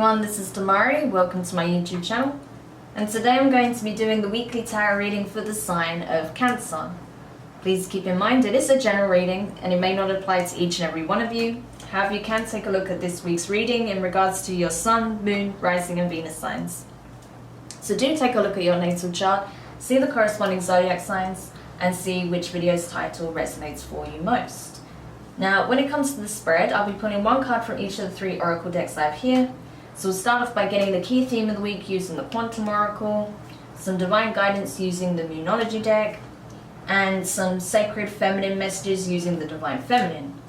everyone, this is Demari. Welcome to my YouTube channel. And today I'm going to be doing the weekly tarot reading for the sign of Cancer. Please keep in mind it is a general reading and it may not apply to each and every one of you. However, you can take a look at this week's reading in regards to your Sun, Moon, Rising and Venus signs. So do take a look at your natal chart, see the corresponding zodiac signs, and see which video's title resonates for you most. Now, when it comes to the spread, I'll be pulling one card from each of the three oracle decks I have here. So we'll start off by getting the key theme of the week using the Quantum Oracle, some divine guidance using the Moonology deck, and some sacred feminine messages using the Divine Feminine.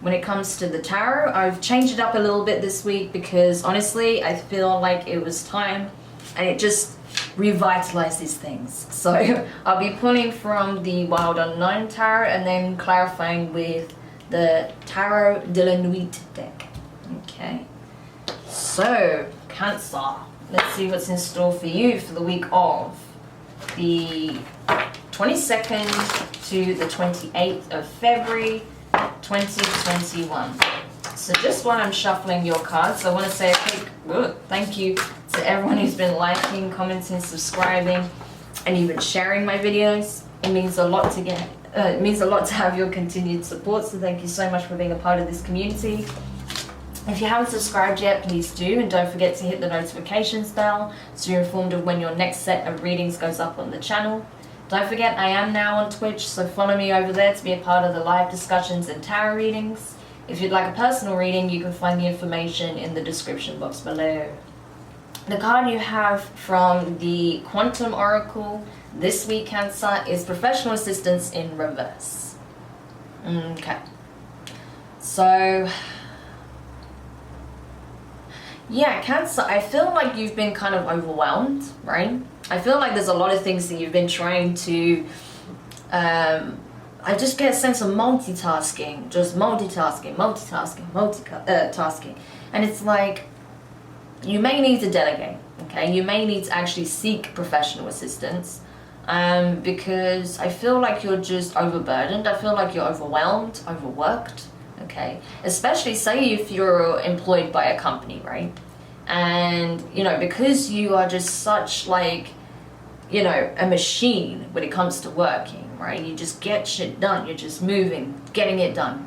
When it comes to the tarot, I've changed it up a little bit this week because honestly, I feel like it was time and it just revitalizes things. So I'll be pulling from the Wild Unknown Tarot and then clarifying with the Tarot de la Nuit deck. Okay, so Cancer, let's see what's in store for you for the week of the 22nd to the 28th of February 2021. So just while I'm shuffling your cards, I want to say a quick thank you to everyone who's been liking, commenting, subscribing, and even sharing my videos. It means a lot to get. It means a lot to have your continued support, so thank you so much for being a part of this community. If you haven't subscribed yet, please do, and don't forget to hit the notifications bell so you're informed of when your next set of readings goes up on the channel. Don't forget, I am now on Twitch, so follow me over there to be a part of the live discussions and tarot readings. If you'd like a personal reading, you can find the information in the description box below. The card you have from the Quantum Oracle this week, Cancer, is Professional Assistance in Reverse. Okay. So, yeah, Cancer, I feel like you've been kind of overwhelmed, right? I feel like there's a lot of things that you've been trying to, I just get a sense of multitasking, just multitasking. And it's like, you may need to delegate, okay? You may need to actually seek professional assistance because I feel like you're just overburdened. I feel like you're overwhelmed, overworked, okay? Especially say if you're employed by a company, right? And, you know, because you are just such like, you know, a machine when it comes to working, right? You just get shit done. You're just moving, getting it done.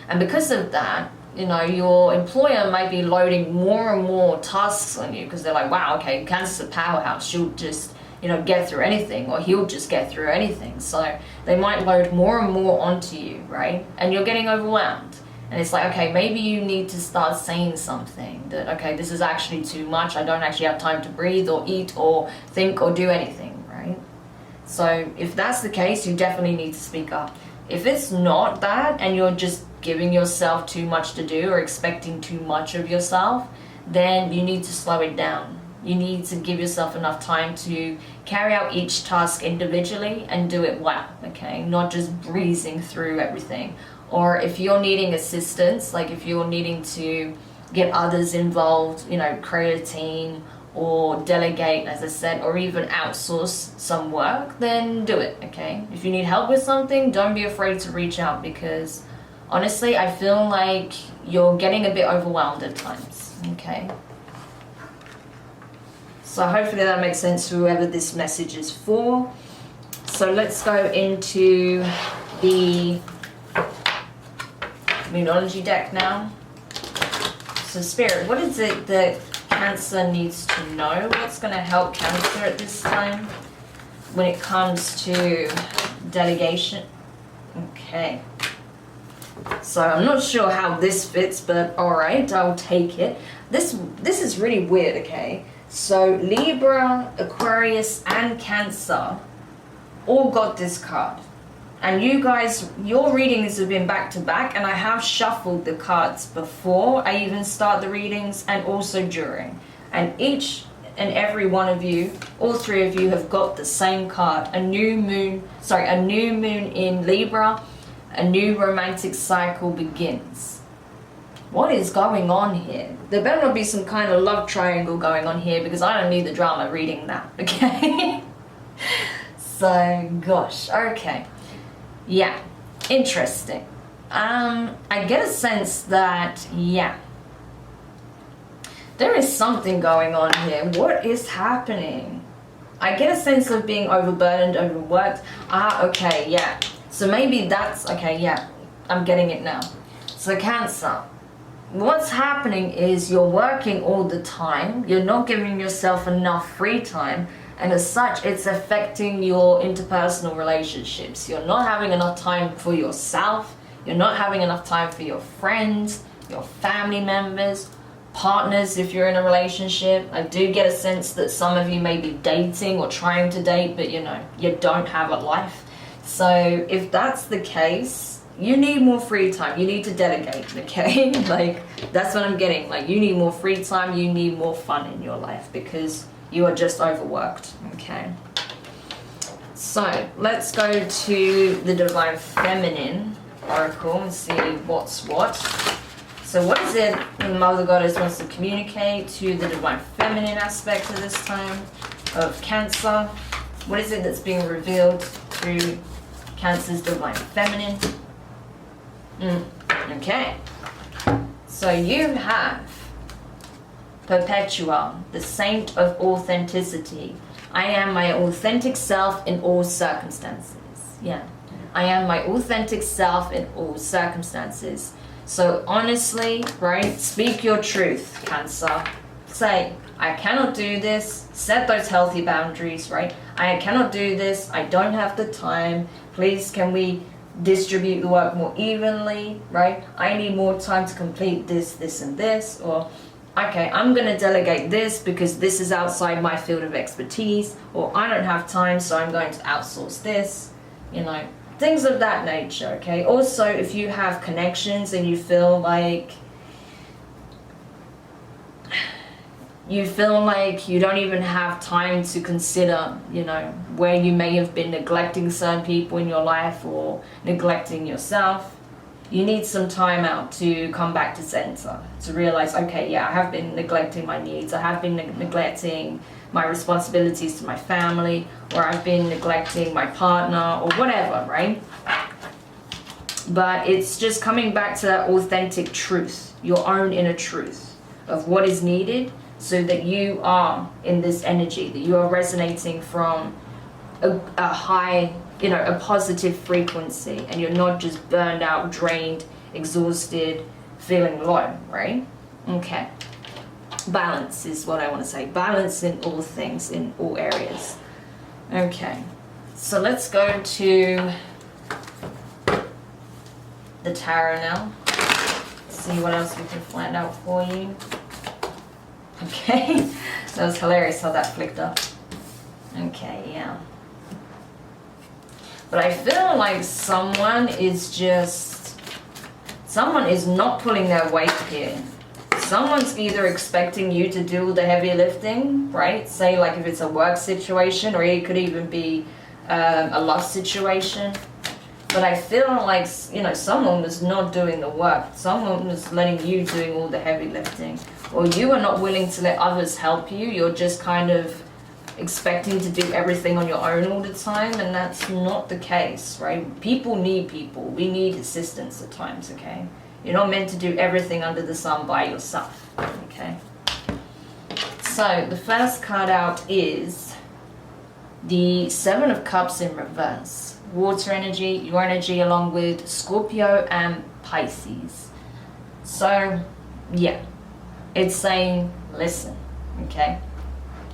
And because of that, you know, your employer might be loading more and more tasks on you because they're like, wow, okay, Cancer's a powerhouse. She'll just, you know, get through anything, or he'll just get through anything. So they might load more and more onto you, right? And you're getting overwhelmed. And it's like, okay, maybe you need to start saying something that, okay, this is actually too much. I don't actually have time to breathe or eat or think or do anything, right? So if that's the case, you definitely need to speak up. If it's not that and you're just giving yourself too much to do or expecting too much of yourself, then you need to slow it down. You need to give yourself enough time to carry out each task individually and do it well, okay? Not just breezing through everything. Or if you're needing assistance, like if you're needing to get others involved, you know, create a team or delegate, as I said, or even outsource some work, then do it, okay? If you need help with something, don't be afraid to reach out because honestly, I feel like you're getting a bit overwhelmed at times, okay? So hopefully that makes sense to whoever this message is for. So let's go into the Moonology deck now. So Spirit, what is it that Cancer needs to know? What's going to help Cancer at this time when it comes to delegation? Okay. So I'm not sure how this fits, but alright, I'll take it. This is really weird, okay? So Libra, Aquarius, and Cancer all got this card. And you guys, your readings have been back to back, and I have shuffled the cards before I even start the readings and also during. And each and every one of you, all three of you, have got the same card. A new moon in Libra, a new romantic cycle begins. What is going on here? There better not be some kind of love triangle going on here because I don't need the drama reading that, okay? So, gosh, okay. Yeah, interesting. I get a sense that, yeah, There is something going on here. What is happening? I get a sense of being overburdened, overworked. Okay, yeah. So maybe that's, okay, yeah. I'm getting it now. So Cancer, what's happening is you're working all the time. You're not giving yourself enough free time. And as such, it's affecting your interpersonal relationships. You're not having enough time for yourself. You're not having enough time for your friends, your family members, partners if you're in a relationship. I do get a sense that some of you may be dating or trying to date, but you know, you don't have a life. So if that's the case, you need more free time. You need to delegate, okay? Like, that's what I'm getting. Like, you need more free time. You need more fun in your life because you are just overworked, okay? So let's go to the Divine Feminine Oracle and see what's what. So what is it the Mother Goddess wants to communicate to the Divine Feminine aspect of this time of Cancer? What is it that's being revealed through Cancer's Divine Feminine? Okay. So you have Perpetua, the Saint of Authenticity. I am my authentic self in all circumstances. Yeah. I am my authentic self in all circumstances. So honestly, right, speak your truth, Cancer. Say, I cannot do this. Set those healthy boundaries, right? I cannot do this. I don't have the time. Please, can we distribute the work more evenly, right? I need more time to complete this, this, and this. Or, okay, I'm going to delegate this because this is outside my field of expertise. Or I don't have time, so I'm going to outsource this, you know. Things of that nature, okay? Also, if you have connections and you feel like you don't even have time to consider, you know, where you may have been neglecting certain people in your life or neglecting yourself, you need some time out to come back to center, to realize, okay, yeah, I have been neglecting my needs, I have been neglecting my responsibilities to my family, or I've been neglecting my partner, or whatever, right? But it's just coming back to that authentic truth, your own inner truth of what is needed, so that you are in this energy, that you are resonating from a high, you know, a positive frequency, and you're not just burned out, drained, exhausted, feeling low, right? Okay. Balance is what I want to say. Balance in all things, in all areas. Okay. So let's go to the tarot now. See what else we can find out for you. Okay. That was hilarious how that flicked up. Okay, yeah. But I feel like someone is not pulling their weight here. Someone's either expecting you to do the heavy lifting, right? Say like if it's a work situation, or it could even be a love situation. But I feel like, you know, someone was not doing the work. Someone was letting you doing all the heavy lifting. Or you are not willing to let others help you. You're just kind of expecting to do everything on your own all the time, and that's not the case, right? People need people. We need assistance at times, okay? You're not meant to do everything under the sun by yourself, okay? So the first card out is the Seven of Cups in reverse. Water energy, your energy, along with Scorpio and Pisces. So, yeah, it's saying, listen, okay?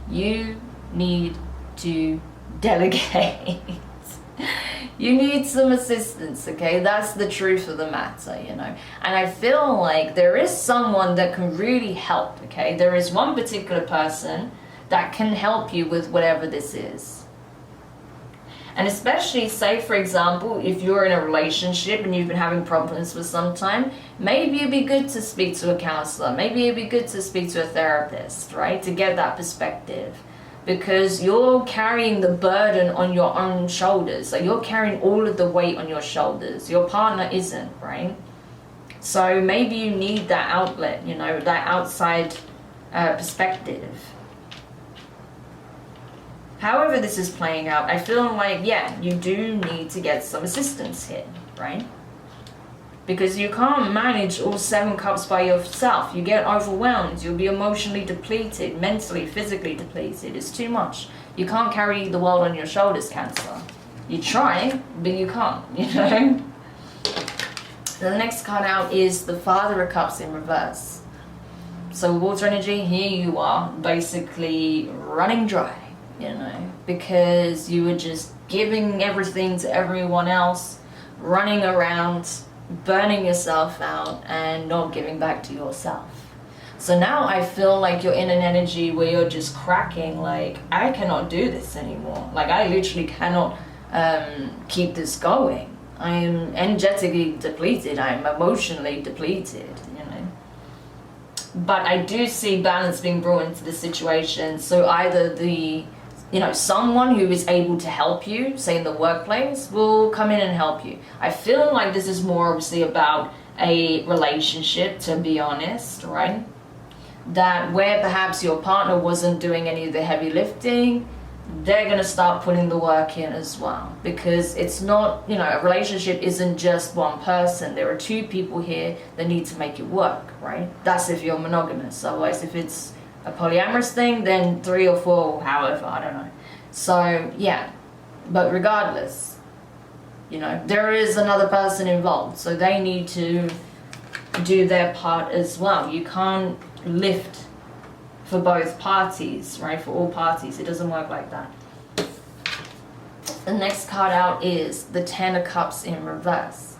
You need to delegate. You need some assistance, okay? That's the truth of the matter, you know. And I feel like there is someone that can really help, okay? There is one particular person that can help you with whatever this is. And especially, say for example, if you're in a relationship and you've been having problems for some time, maybe it'd be good to speak to a counselor. Maybe it'd be good to speak to a therapist, right? To get that perspective. Because you're carrying the burden on your own shoulders. Like, you're carrying all of the weight on your shoulders. Your partner isn't, right? So maybe you need that outlet, you know, that outside perspective. However this is playing out, I feel like, yeah, you do need to get some assistance here, right? because you can't manage all 7 cups by yourself. You get overwhelmed, you'll be emotionally depleted, mentally, physically depleted. It's too much. You can't carry the world on your shoulders, Cancer. You try, but you can't, you know. The next card out is the Father of Cups in reverse. So water energy, here you are basically running dry, you know, because you were just giving everything to everyone else, running around, burning yourself out, and not giving back to yourself. So now I feel like you're in an energy where you're just cracking, like, I cannot do this anymore. Like, I literally cannot keep this going. I am energetically depleted, I am emotionally depleted, you know. But I do see balance being brought into the situation. So either the, you know, someone who is able to help you, say in the workplace, will come in and help you. I feel like this is more obviously about a relationship, to be honest, right? That where perhaps your partner wasn't doing any of the heavy lifting, they're going to start putting the work in as well, because it's not, you know, a relationship isn't just one person. There are 2 people here that need to make it work, right? That's if you're monogamous. Otherwise, if it's a polyamorous thing, then 3 or 4, however, I don't know. So yeah, but regardless, you know, there is another person involved, so they need to do their part as well. You can't lift for both parties, right? For all parties, it doesn't work like that. The next card out is the Ten of Cups in reverse.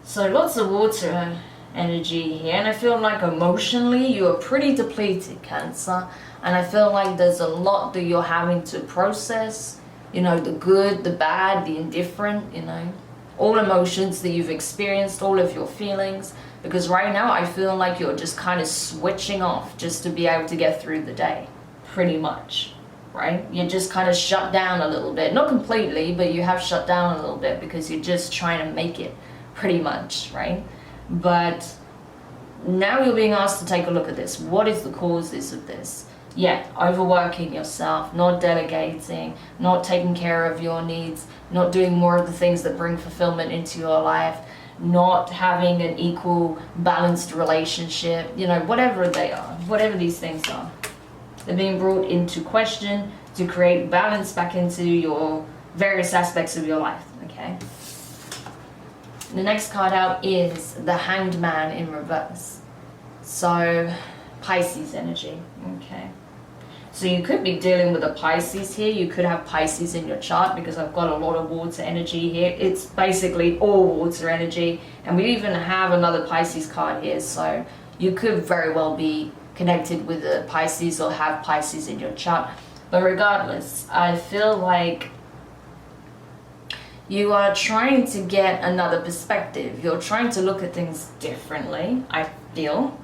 So lots of water energy here, and I feel like emotionally you are pretty depleted, Cancer, and I feel like there's a lot that you're having to process, you know, the good, the bad, the indifferent, you know, all emotions that you've experienced, all of your feelings. Because right now I feel like you're just kind of switching off just to be able to get through the day, pretty much, right? You're just kind of shut down a little bit, not completely, but you have shut down a little bit because you're just trying to make it, pretty much, right? But now you're being asked to take a look at this. What is the causes of this? Yeah, overworking yourself, not delegating, not taking care of your needs, not doing more of the things that bring fulfillment into your life, not having an equal, balanced relationship, you know, whatever they are, whatever these things are. They're being brought into question to create balance back into your various aspects of your life, okay? The next card out is the Hanged Man in reverse. So, Pisces energy, okay? So you could be dealing with a Pisces here. You could have Pisces in your chart because I've got a lot of water energy here. It's basically all water energy. And we even have another Pisces card here. So you could very well be connected with a Pisces or have Pisces in your chart. But regardless, I feel like you are trying to get another perspective. You're trying to look at things differently, I feel.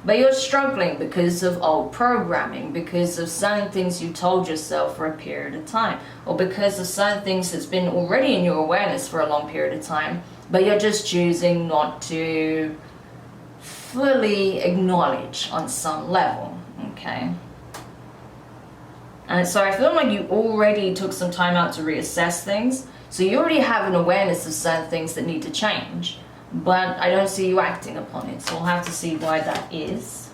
But you're struggling because of old programming, because of certain things you told yourself for a period of time, or because of certain things that's been already in your awareness for a long period of time, but you're just choosing not to fully acknowledge on some level, okay? And so I feel like you already took some time out to reassess things, so you already have an awareness of certain things that need to change. But I don't see you acting upon it, so we'll have to see why that is.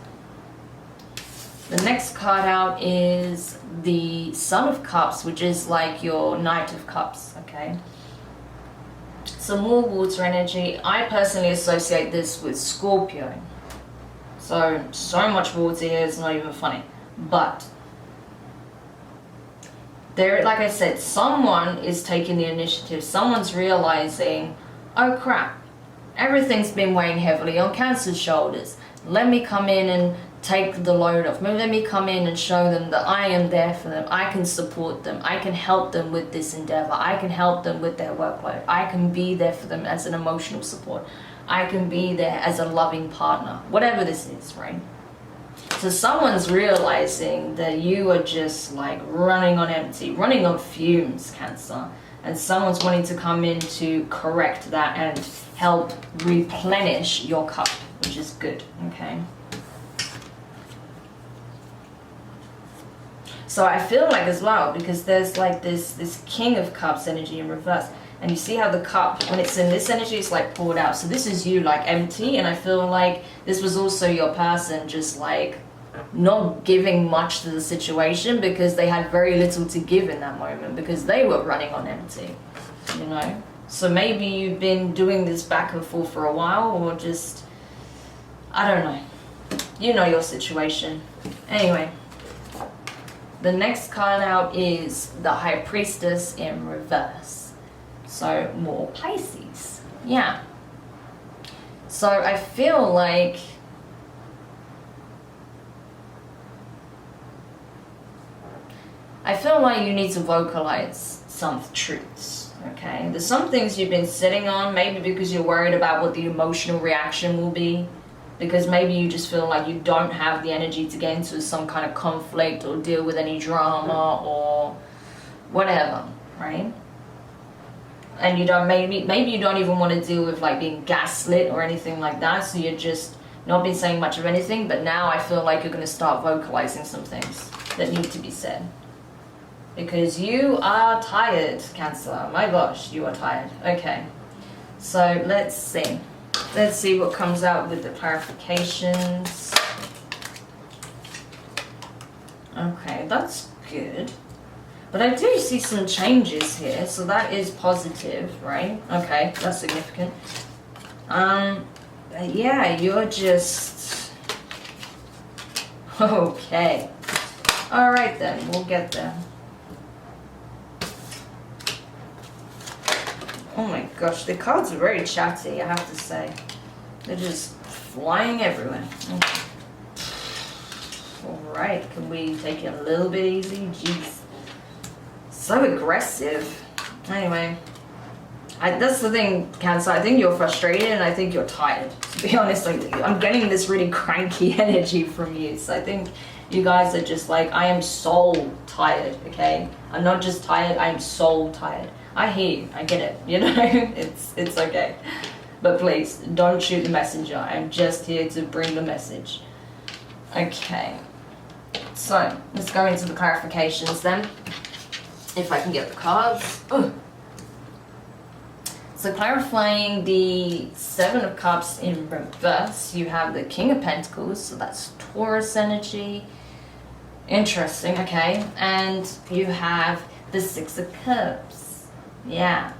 The next card out is the Son of Cups, which is like your Knight of Cups, okay? So more water energy. I personally associate this with Scorpio. So much water here, it's not even funny. But there, like I said, someone is taking the initiative. Someone's realizing, oh crap, everything's been weighing heavily on Cancer's shoulders. Let me come in and take the load off. Maybe let me come in and show them that I am there for them. I can support them. I can help them with this endeavor. I can help them with their workload. I can be there for them as an emotional support. I can be there as a loving partner. Whatever this is, right? So someone's realizing that you are just like running on empty, running on fumes, Cancer. And someone's wanting to come in to correct that and help replenish your cup, which is good, okay? So I feel like as well, because there's like this King of Cups energy in reverse, And you see how the cup, when it's in this energy, it's like poured out. So this is you like empty, and I feel like this was also your person just like not giving much to the situation because they had very little to give in that moment because they were running on empty, you know? So maybe you've been doing this back and forth for a while, or just, I don't know. You know your situation. Anyway, the next card out is the High Priestess in reverse. So more Pisces. Yeah. So I feel like you need to vocalize some truths, okay? There's some things you've been sitting on, maybe because you're worried about what the emotional reaction will be, because maybe you just feel like you don't have the energy to get into some kind of conflict or deal with any drama or whatever, right? And you don't, maybe you don't even want to deal with like being gaslit or anything like that, so you're just not been saying much of anything. But now I feel like you're going to start vocalizing some things that need to be said, because you are tired, Cancer. My gosh, you are tired. Okay, so let's see what comes out with the clarifications. Okay, that's good. But I do see some changes here, so that is positive, right? Okay, that's significant. Yeah, you're just... Okay. Alright then, we'll get there. Oh my gosh, the cards are very chatty, I have to say. They're just flying everywhere. Okay. Alright, can we take it a little bit easy? Jeez. So aggressive. Anyway, that's the thing, Cancer. I think you're frustrated and I think you're tired. To be honest, like, I'm getting this really cranky energy from you. So I think you guys are just like, I am so tired, okay? I'm not just tired, I'm so tired. I hear you, I get it, you know? It's okay. But please, don't shoot the messenger. I'm just here to bring the message. Okay. So, let's go into the clarifications then. If I can get the cards. Ugh. So clarifying the Seven of Cups in reverse, you have the King of Pentacles, so that's Taurus energy. Interesting, okay. And you have the Six of Cups. Yeah.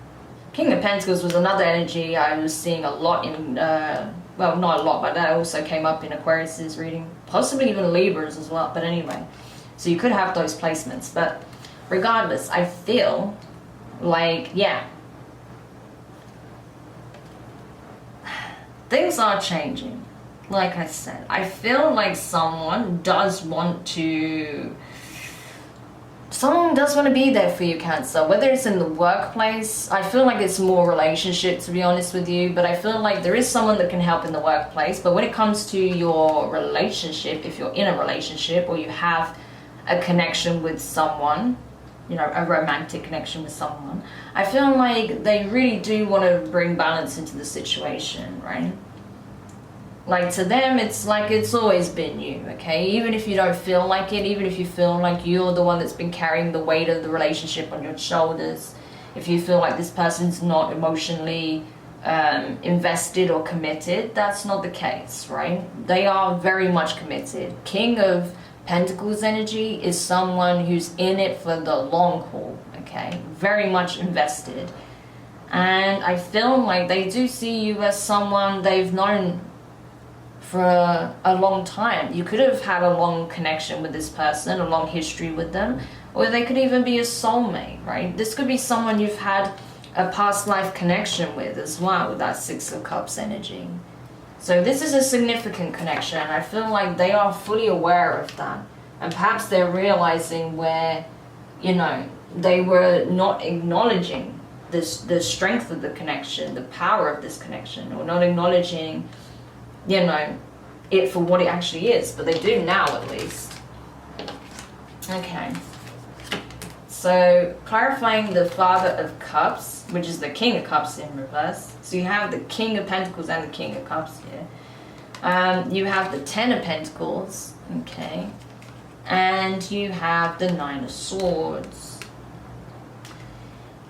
King of Pentacles was another energy I was seeing a lot in, well, not a lot, but that also came up in Aquarius's reading. Possibly even Libras as well, but anyway. So you could have those placements, but regardless, I feel like, yeah, things are changing. Like I said, I feel like someone does want to be there for you, Cancer. Whether it's in the workplace, I feel like it's more relationship, to be honest with you, but I feel like there is someone that can help in the workplace. But when it comes to your relationship, if you're in a relationship or you have a connection with someone, you know, a romantic connection with someone, I feel like they really do want to bring balance into the situation, right? Like, to them, it's like it's always been you, okay? Even if you don't feel like it, even if you feel like you're the one that's been carrying the weight of the relationship on your shoulders, if you feel like this person's not emotionally invested or committed, that's not the case, right? They are very much committed. King of Pentacles energy is someone who's in it for the long haul, okay? Very much invested. And I feel like they do see you as someone they've known for a long time. You could have had a long connection with this person, a long history with them, or they could even be a soulmate, right? This could be someone you've had a past life connection with as well, with that Six of Cups energy. So this is a significant connection. I feel like they are fully aware of that. And perhaps they're realizing where, you know, they were not acknowledging the strength of the connection, the power of this connection, or not acknowledging, you know, it for what it actually is. But they do now, at least. Okay. So clarifying the Father of Cups, which is the King of Cups in reverse. So you have the King of Pentacles and the King of Cups here. You have the Ten of Pentacles, okay. And you have the Nine of Swords.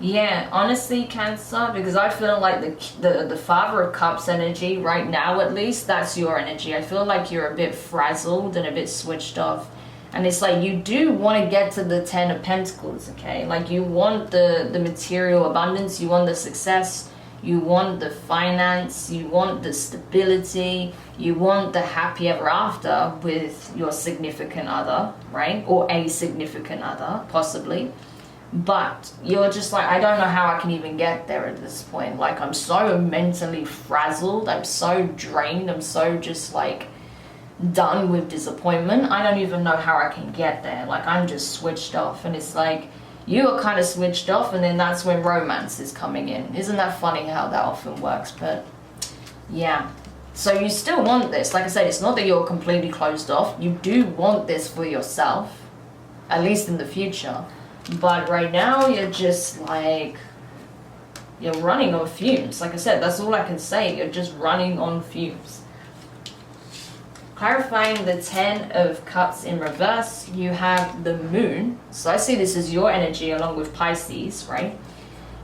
Yeah, honestly, Cancer, because I feel like the Father of Cups energy right now, at least, that's your energy. I feel like you're a bit frazzled and a bit switched off. And it's like you do want to get to the Ten of Pentacles, okay? Like you want the material abundance, you want the success, you want the finance, you want the stability, you want the happy ever after with your significant other, right? Or a significant other, possibly. But you're just like, I don't know how I can even get there at this point. Like, I'm so mentally frazzled, I'm so drained, I'm so just like done with disappointment. I don't even know how I can get there. Like, I'm just switched off. And it's like, you are kind of switched off, and then that's when romance is coming in. Isn't that funny how that often works? But yeah. So you still want this. Like I said, it's not that you're completely closed off. You do want this for yourself, at least in the future. But right now, you're just like, you're running on fumes. Like I said, that's all I can say. You're just running on fumes. Clarifying the Ten of Cups in reverse, you have the Moon. So I see this as your energy along with Pisces, right?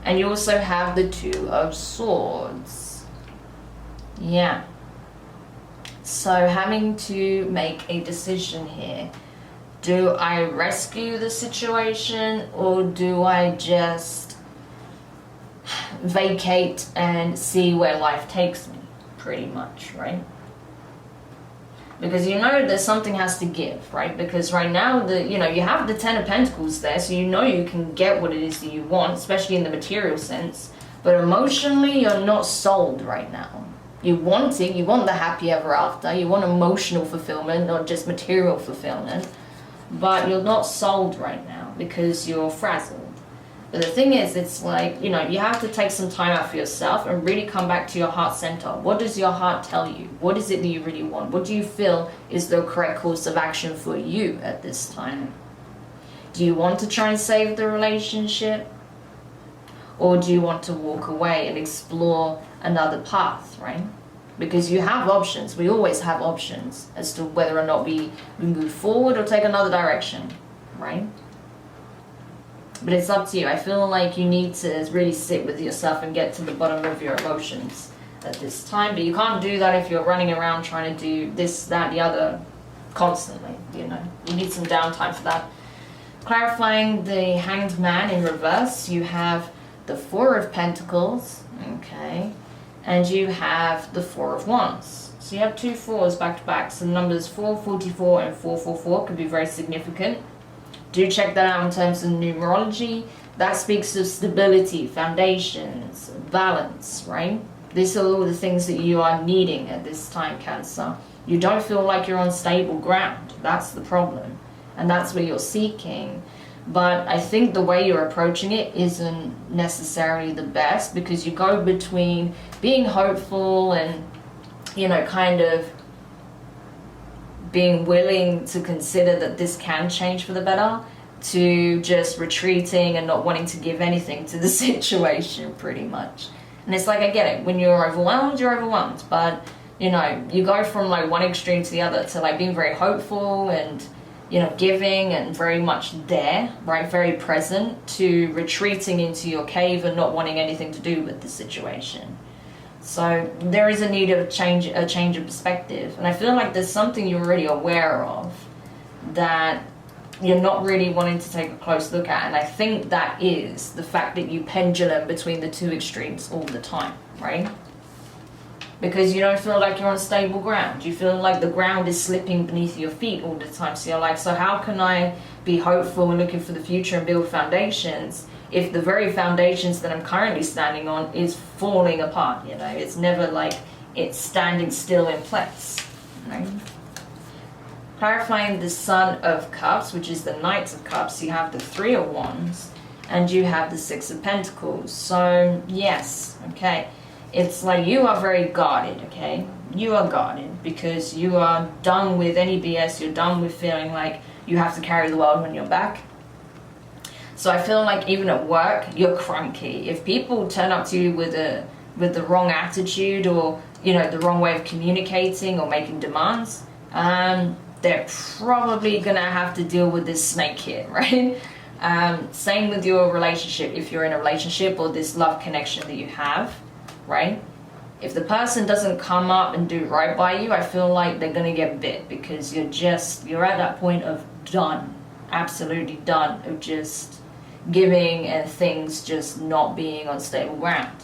And you also have the Two of Swords. Yeah. So having to make a decision here. Do I rescue the situation, or do I just vacate and see where life takes me? Pretty much, right? Because you know that something has to give, right? Because right now, you have the Ten of Pentacles there, so you know you can get what it is that you want, especially in the material sense. But emotionally, you're not sold right now. You want it, you want the happy ever after, you want emotional fulfillment, not just material fulfillment. But you're not sold right now because you're frazzled. But the thing is, it's like, you have to take some time out for yourself and really come back to your heart center. What does your heart tell you? What is it that you really want? What do you feel is the correct course of action for you at this time? Do you want to try and save the relationship? Or do you want to walk away and explore another path, right? Because you have options. We always have options as to whether or not we move forward or take another direction, right? But it's up to you. I feel like you need to really sit with yourself and get to the bottom of your emotions at this time. But you can't do that if you're running around trying to do this, that, the other constantly, You need some downtime for that. Clarifying the Hanged Man in reverse, you have the Four of Pentacles, okay? And you have the Four of Wands. So you have two fours back to back. So the numbers 444 and 444 could be very significant. Do check that out in terms of numerology. That speaks of stability, foundations, balance, right? These are all the things that you are needing at this time, Cancer. You don't feel like you're on stable ground. That's the problem. And that's what you're seeking. But I think the way you're approaching it isn't necessarily the best, because you go between being hopeful and, kind of being willing to consider that this can change for the better, to just retreating and not wanting to give anything to the situation, pretty much. And it's like, I get it. When you're overwhelmed, you're overwhelmed. But, you go from like one extreme to the other, to like being very hopeful and giving and very much there, right, very present, to retreating into your cave and not wanting anything to do with the situation. So there is a need of a change of perspective. And I feel like there's something you're already aware of that you're not really wanting to take a close look at. And I think that is the fact that you pendulum between the two extremes all the time, right? Because you don't feel like you're on stable ground. You feel like the ground is slipping beneath your feet all the time. So you're like, so how can I be hopeful and looking for the future and build foundations if the very foundations that I'm currently standing on is falling apart? It's never like it's standing still in place, right? Clarifying the Son of Cups, which is the Knight of Cups, you have the Three of Wands and you have the Six of Pentacles. So yes, okay. It's like you are very guarded, okay? You are guarded because you are done with any BS. You're done with feeling like you have to carry the world on your back. So I feel like even at work, you're cranky. If people turn up to you with the wrong attitude, or the wrong way of communicating or making demands, they're probably gonna have to deal with this snake here, right? Same with your relationship. If you're in a relationship or this love connection that you have, right? If the person doesn't come up and do right by you, I feel like they're gonna get bit, because you're at that point of done, absolutely done, of just giving and things just not being on stable ground.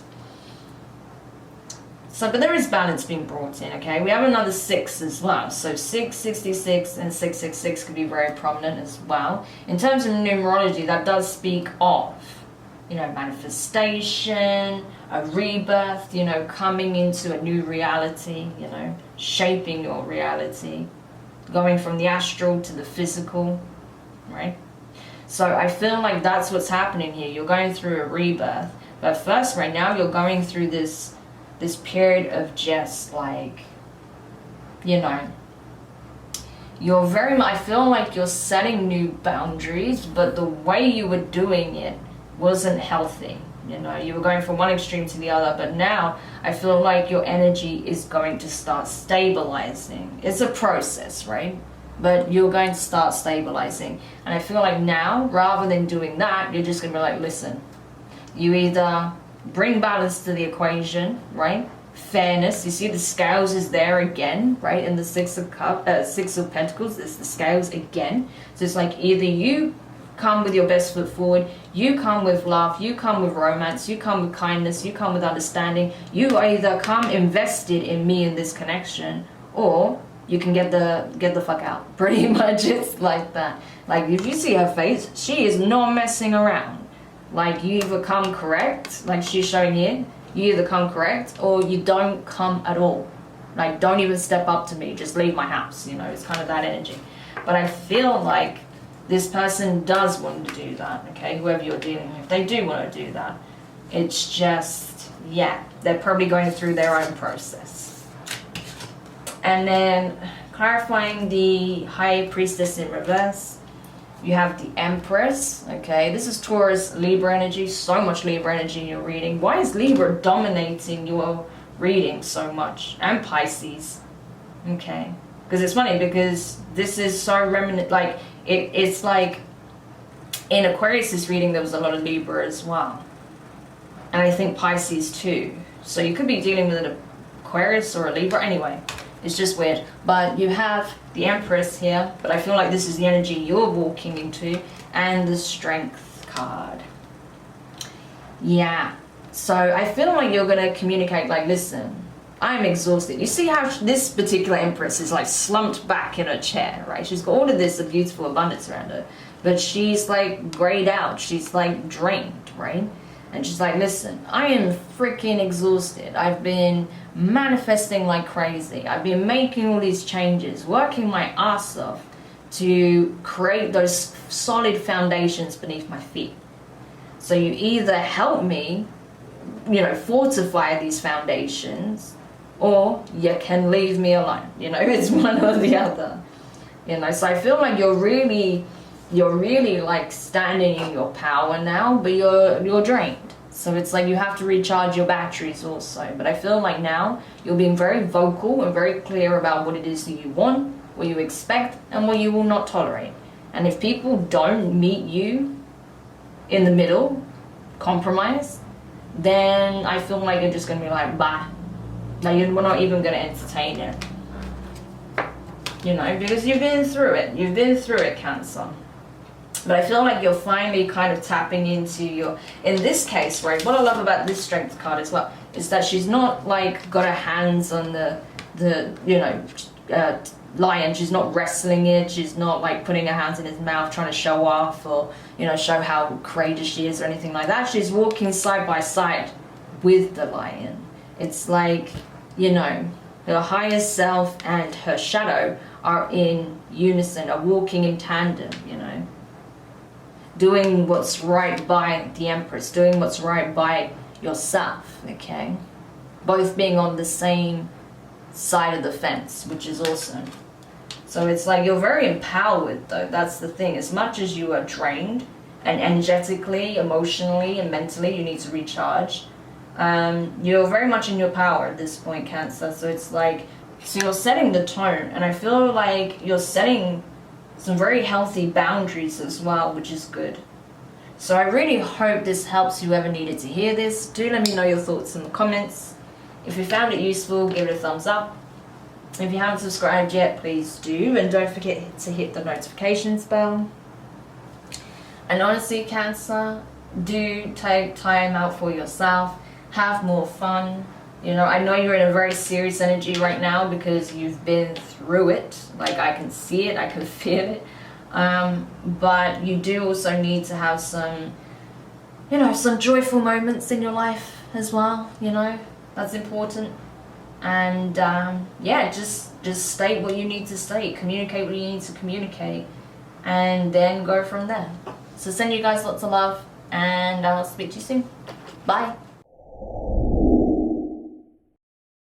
So, but there is balance being brought in, okay? We have another 6 as well. So 666 and 666 could be very prominent as well. In terms of numerology, that does speak of, you know, manifestation, a rebirth, you know, coming into a new reality, you know, shaping your reality, going from the astral to the physical, right? So I feel like that's what's happening here. You're going through a rebirth. But first, right now, you're going through this period of just like, you know, you're very much, I feel like you're setting new boundaries, but the way you were doing it wasn't healthy. You know, you were going from one extreme to the other, but now I feel like your energy is going to start stabilizing. It's a process, right? But you're going to start stabilizing. And I feel like now, rather than doing that, you're just going to be like, listen, you either bring balance to the equation, right? Fairness. You see the scales is there again, right? In the Six of Pentacles, there's the scales again. So it's like either you come with your best foot forward, you come with love, you come with romance, you come with kindness, you come with understanding. You either come invested in me in this connection, or you can get the fuck out. Pretty much it's like that. Like if you see her face, she is not messing around. Like you either come correct, like she's showing you either come correct or you don't come at all. Like don't even step up to me, just leave my house, you know, it's kind of that energy. But I feel like this person does want to do that, okay, whoever you're dealing with, they do want to do that. It's just, yeah, they're probably going through their own process. And then clarifying the High Priestess in reverse, you have the Empress, okay? This is Taurus, Libra energy, so much Libra energy in your reading. Why is Libra dominating your reading so much? And Pisces, okay? Because it's funny, because this is so remnant, like, it's like, in Aquarius' reading, there was a lot of Libra as well. And I think Pisces too. So you could be dealing with an Aquarius or a Libra, anyway. It's just weird. But you have the Empress here, but I feel like this is the energy you're walking into, and the Strength card. Yeah. So I feel like you're going to communicate like, listen, I'm exhausted. You see how this particular Empress is like slumped back in her chair, right? She's got all of this beautiful abundance around her, but she's like grayed out. She's like drained, right? And she's like, listen, I am freaking exhausted. I've been manifesting like crazy. I've been making all these changes, working my ass off to create those solid foundations beneath my feet. So you either help me, you know, fortify these foundations, or you can leave me alone. You know, it's one or the other. You know, so I feel like you're really like standing in your power now, but you're drained. So it's like you have to recharge your batteries also. But I feel like now you're being very vocal and very clear about what it is that you want, what you expect, and what you will not tolerate. And if people don't meet you in the middle, compromise, then I feel like you're just going to be like, bye. Like we're not even going to entertain it. You know, because you've been through it. You've been through it, Cancer. But I feel like you're finally kind of tapping into your, in this case, right, what I love about this Strength card as well is that she's not like got her hands on the you know, lion. She's not wrestling it. She's not like putting her hands in his mouth trying to show off or, you know, show how courageous she is or anything like that. She's walking side by side with the lion. It's like, you know, her higher self and her shadow are in unison, are walking in tandem, you know. Doing what's right by the Empress, doing what's right by yourself, okay? Both being on the same side of the fence, which is awesome. So it's like you're very empowered though, that's the thing. As much as you are drained, and energetically, emotionally, and mentally you need to recharge, you're very much in your power at this point, Cancer. So it's like, so you're setting the tone, and I feel like you're setting some very healthy boundaries as well, which is good. So I really hope this helps whoever needed to hear this. Do let me know your thoughts in the comments. If you found it useful, give it a thumbs up. If you haven't subscribed yet, please do, and don't forget to hit the notifications bell. And honestly, Cancer, do take time out for yourself. Have more fun. You know, I know you're in a very serious energy right now because you've been through it. Like, I can see it, I can feel it. But you do also need to have some, you know, some joyful moments in your life as well, you know. That's important. And yeah, just state what you need to state, communicate what you need to communicate, and then go from there. So send you guys lots of love, and I'll speak to you soon. Bye.